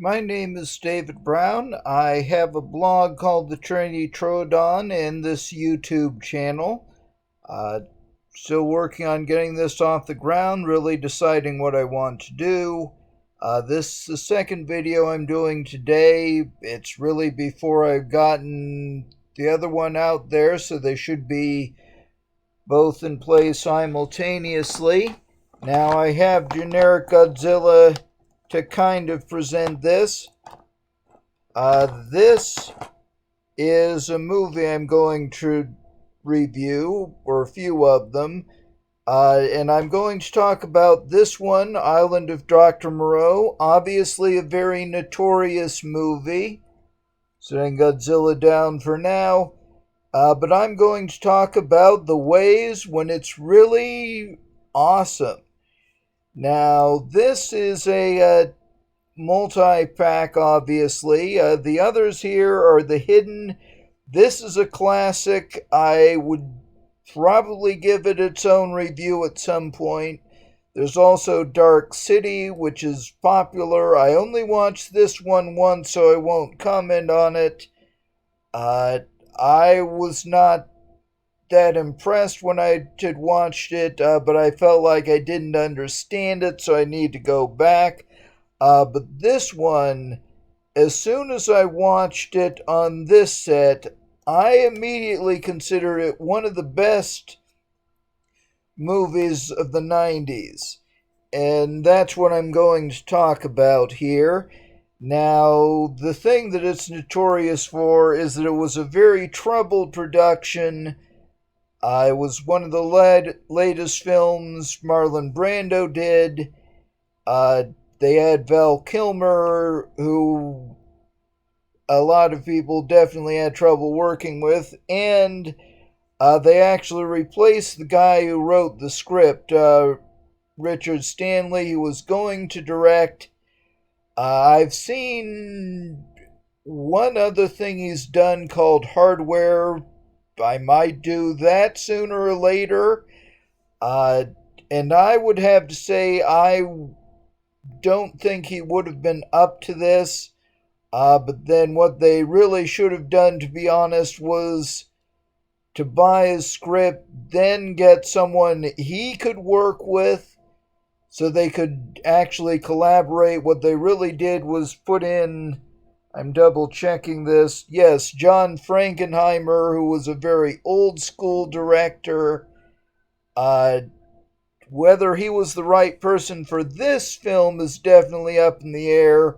My name is David Brown. I have a blog called the Trinity Troodon and this YouTube channel. Uh, Still working on getting this off the ground, really deciding what I want to do. This is the second video I'm doing today. It's really before I've gotten the other one out there, so they should be both in play simultaneously. Now I have generic Godzilla to kind of present this. This is a movie I'm going to review, or a few of them. And I'm going to talk about this one, Island of Dr. Moreau. Obviously a very notorious movie. Setting Godzilla down for now. But I'm going to talk about the ways when it's really awesome. Now, this is a multi-pack, obviously. The others here are the hidden. This is a classic. I would probably give it its own review at some point. There's also Dark City, which is popular. I only watched this one once, so I won't comment on it. I was not that impressed when I had watched it, but I felt like I didn't understand it, so I need to go back. But this one, as soon as I watched it on this set, I immediately considered it one of the best movies of the 90s. And that's what I'm going to talk about here. Now, the thing that it's notorious for is that it was a very troubled production. It was one of the latest films Marlon Brando did. They had Val Kilmer, who a lot of people definitely had trouble working with, and they actually replaced the guy who wrote the script, Richard Stanley, who was going to direct. I've seen one other thing he's done called Hardware. I might do that sooner or later. And I would have to say I don't think he would have been up to this. But then what they really should have done, to be honest, was to buy his script, then get someone he could work with so they could actually collaborate. What they really did was put in, I'm double checking this, yes, John Frankenheimer, who was a very old school director. Whether he was the right person for this film is definitely up in the air.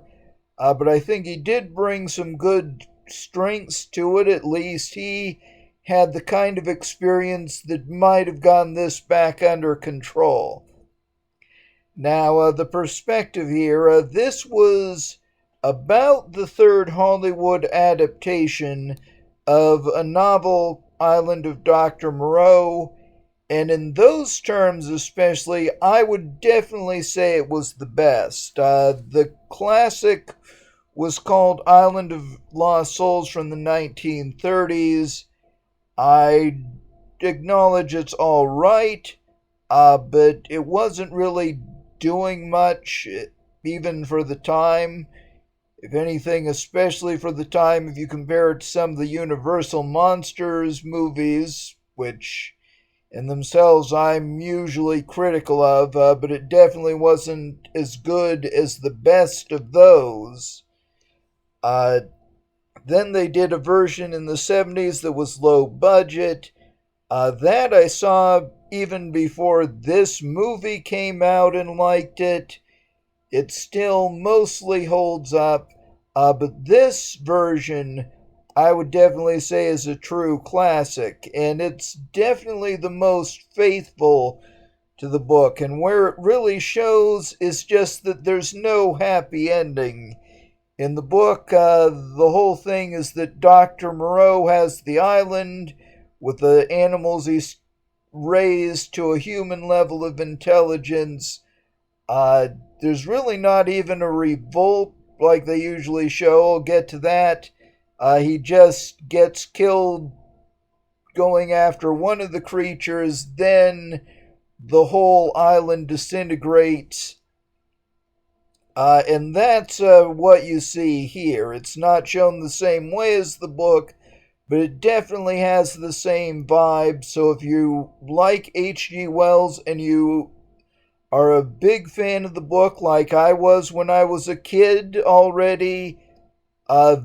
But I think he did bring some good strengths to it. At least he had the kind of experience that might have gotten this back under control. Now, the perspective here, this was about the third Hollywood adaptation of a novel, Island of Dr. Moreau, and in those terms especially, I would definitely say it was the best. The classic was called Island of Lost Souls from the 1930s. I acknowledge it's all right, but it wasn't really doing much, even for the time. If anything, especially for the time, if you compare it to some of the Universal Monsters movies, which in themselves I'm usually critical of, but it definitely wasn't as good as the best of those. Then they did a version in the 70s that was low budget. That I saw even before this movie came out and liked it. It still mostly holds up. But this version, I would definitely say, is a true classic. And it's definitely the most faithful to the book. And where it really shows is just that there's no happy ending. In the book, the whole thing is that Dr. Moreau has the island with the animals he's raised to a human level of intelligence. There's really not even a revolt like they usually show. I'll get to that. He just gets killed going after one of the creatures, then the whole island disintegrates. And that's what you see here. It's not shown the same way as the book, but it definitely has the same vibe. So if you like H.G. Wells and you are a big fan of the book, like I was when I was a kid already,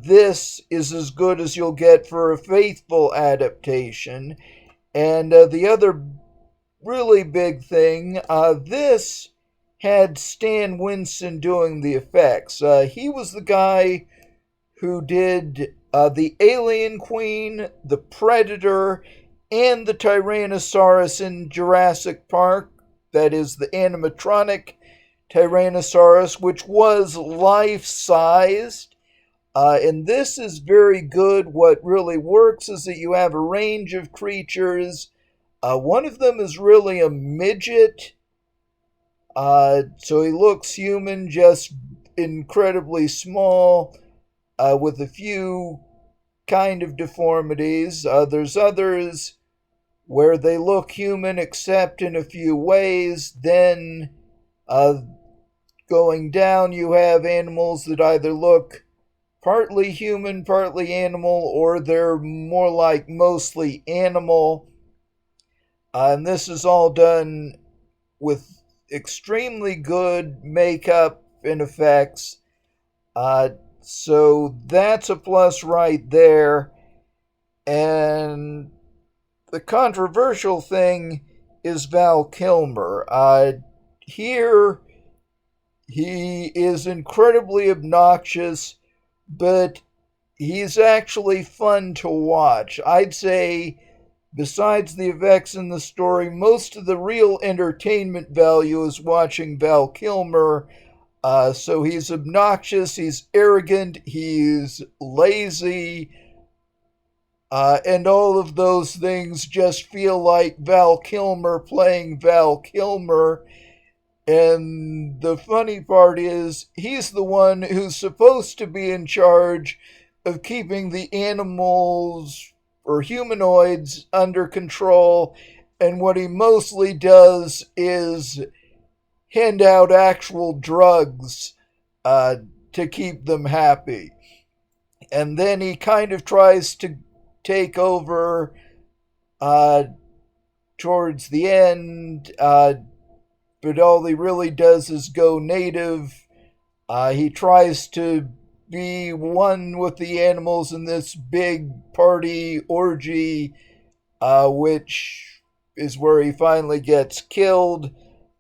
this is as good as you'll get for a faithful adaptation. And the other really big thing, this had Stan Winston doing the effects. He was the guy who did the Alien Queen, the Predator, and the Tyrannosaurus in Jurassic Park. That is the animatronic Tyrannosaurus, which was life sized. And this is very good. What really works is that you have a range of creatures. One of them is really a midget. So he looks human, just incredibly small, with a few kind of deformities. There's others where they look human except in a few ways. Then, going down, you have animals that either look partly human, partly animal, or they're more like mostly animal. And this is all done with extremely good makeup and effects. So that's a plus right there. And the controversial thing is Val Kilmer. Here, he is incredibly obnoxious, but he's actually fun to watch. I'd say, besides the effects in the story, most of the real entertainment value is watching Val Kilmer. So he's obnoxious, he's arrogant, he's lazy, and all of those things just feel like Val Kilmer playing Val Kilmer. And the funny part is, he's the one who's supposed to be in charge of keeping the animals or humanoids under control, and what he mostly does is hand out actual drugs to keep them happy. And then he kind of tries to take over towards the end, but all he really does is go native. He tries to be one with the animals in this big party orgy, which is where he finally gets killed.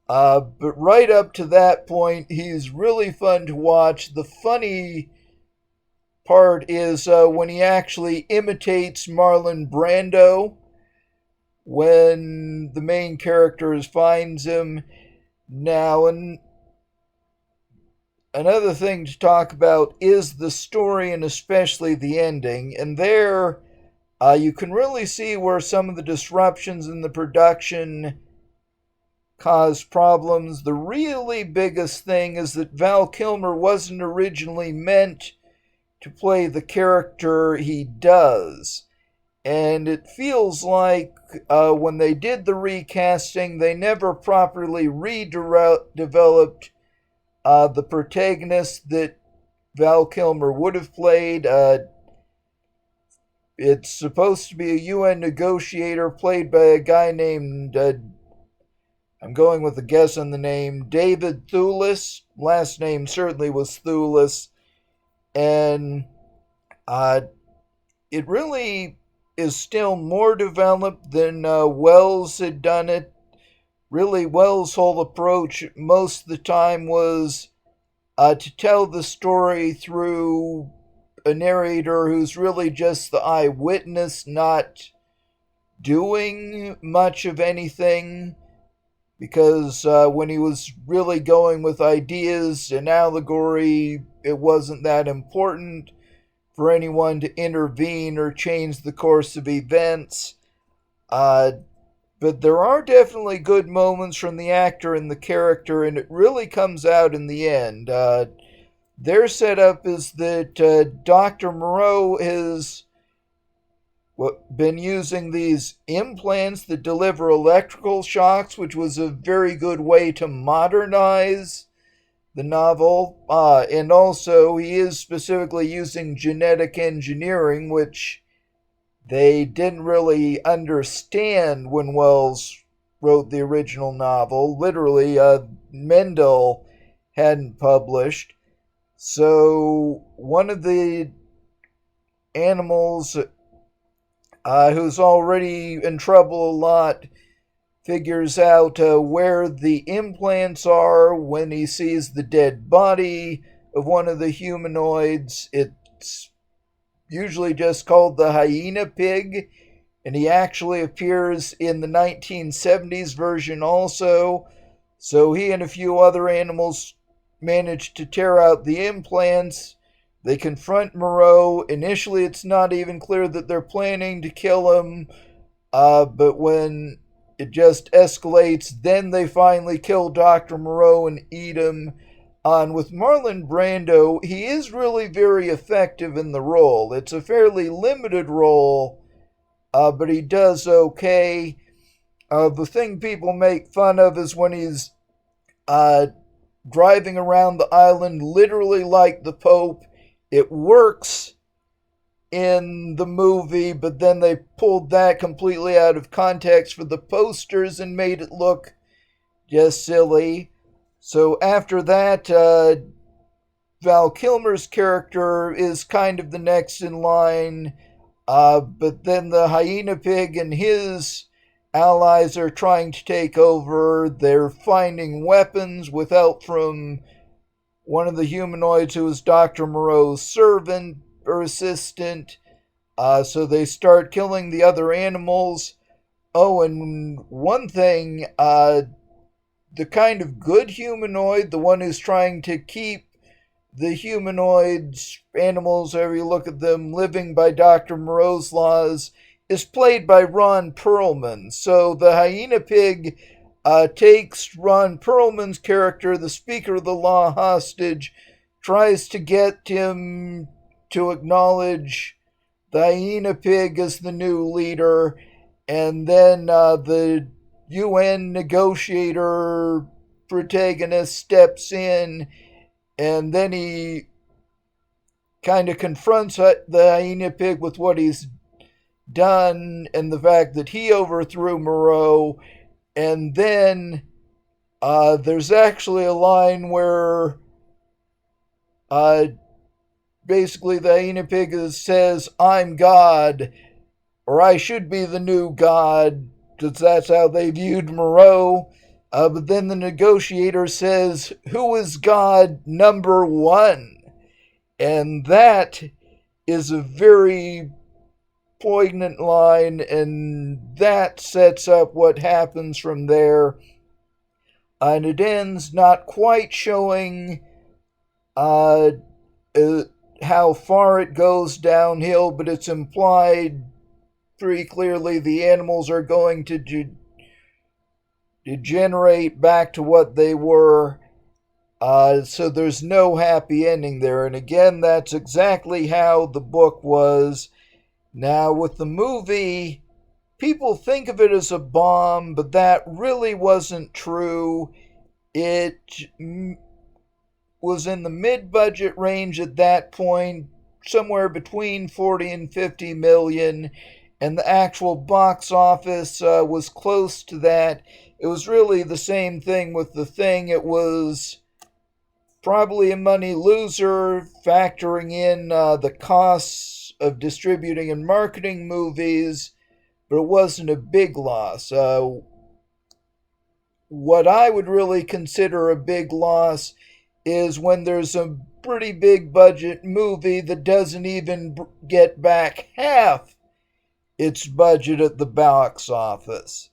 But right up to that point, he's really fun to watch. The funny part is when he actually imitates Marlon Brando when the main character finds him. Now, another thing to talk about is the story and especially the ending. And there, you can really see where some of the disruptions in the production cause problems. The really biggest thing is that Val Kilmer wasn't originally meant to play the character he does. And it feels like when they did the recasting, they never properly redeveloped the protagonist that Val Kilmer would have played. It's supposed to be a UN negotiator played by a guy named, I'm going with a guess on the name, David Thewlis. Last name certainly was Thewlis. And it really is still more developed than Wells had done it. Really, Wells' whole approach most of the time was to tell the story through a narrator who's really just the eyewitness, not doing much of anything. Because when he was really going with ideas and allegory, it wasn't that important for anyone to intervene or change the course of events. But there are definitely good moments from the actor and the character, and it really comes out in the end. Their setup is that Dr. Moreau has been using these implants that deliver electrical shocks, which was a very good way to modernize the novel. And also, he is specifically using genetic engineering, which they didn't really understand when Wells wrote the original novel. Literally, Mendel hadn't published. So, one of the animals who's already in trouble a lot figures out where the implants are when he sees the dead body of one of the humanoids. It's usually just called the hyena pig, and he actually appears in the 1970s version also. So he and a few other animals manage to tear out the implants. They confront Moreau. Initially, it's not even clear that they're planning to kill him, but when it just escalates, then they finally kill Dr. Moreau and eat him. And with Marlon Brando, he is really very effective in the role. It's a fairly limited role, but he does okay. The thing people make fun of is when he's uh, driving around the island literally like the Pope. It works in the movie, but then they pulled that completely out of context for the posters and made it look just silly. So after that, Val Kilmer's character is kind of the next in line, but then the hyena pig and his allies are trying to take over. They're finding weapons with help from one of the humanoids who is Dr. Moreau's servant or assistant. So they start killing the other animals. Oh, and one thing, the kind of good humanoid, the one who's trying to keep the humanoids, animals, however you look at them, living by Dr. Moreau's laws, is played by Ron Perlman. So the hyena pig takes Ron Perlman's character, the Speaker of the Law, hostage, tries to get him to acknowledge the hyena pig as the new leader, and then the UN negotiator protagonist steps in, and then he kind of confronts the hyena pig with what he's done and the fact that he overthrew Moreau. And then there's actually a line where basically the hyena pig says, "I'm God," or "I should be the new God," because that's how they viewed Moreau. But then the negotiator says, "Who is God number one?" And that is a very poignant line, and that sets up what happens from there. And it ends not quite showing uh, how far it goes downhill, but it's implied pretty clearly the animals are going to degenerate back to what they were. So there's no happy ending there. And again, that's exactly how the book was. Now, with the movie, people think of it as a bomb, but that really wasn't true. It was in the mid-budget range at that point, somewhere between 40 and 50 million, and the actual box office was close to that. It was really the same thing with The Thing. It was probably a money loser, factoring in the costs of distributing and marketing movies, but it wasn't a big loss. What I would really consider a big loss is when there's a pretty big budget movie that doesn't even get back half its budget at the box office.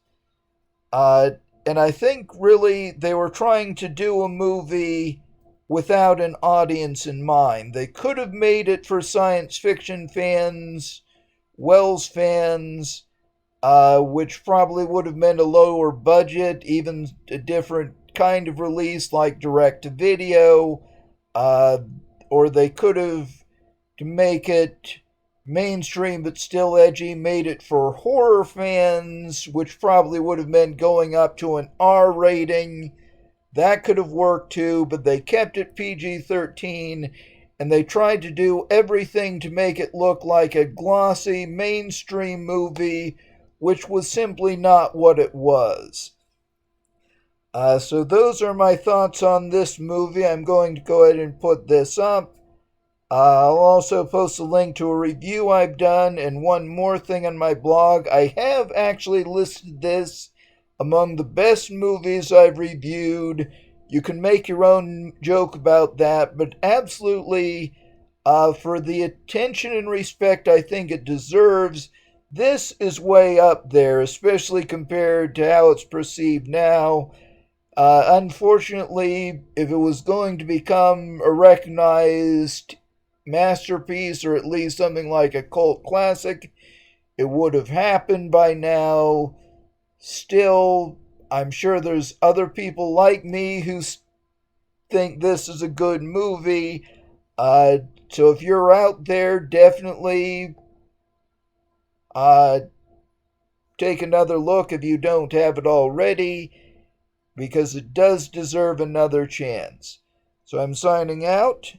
And I think really they were trying to do a movie without an audience in mind. They could have made it for science fiction fans, Wells fans, which probably would have meant a lower budget, even a different kind of release like direct to video, or they could have, to make it mainstream but still edgy, made it for horror fans, which probably would have meant going up to an R rating. That could have worked too, but they kept it PG 13 and they tried to do everything to make it look like a glossy mainstream movie, which was simply not what it was. So, those are my thoughts on this movie. I'm going to go ahead and put this up. I'll also post a link to a review I've done and one more thing on my blog. I have actually listed this among the best movies I've reviewed. You can make your own joke about that, but absolutely, for the attention and respect I think it deserves, this is way up there, especially compared to how it's perceived now. Unfortunately, if it was going to become a recognized masterpiece or at least something like a cult classic, it would have happened by now. Still, I'm sure there's other people like me who think this is a good movie. So if you're out there, definitely uh, take another look if you don't have it already, because it does deserve another chance. So I'm signing out.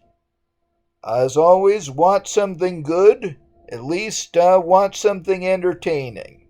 As always, watch something good. At least watch something entertaining.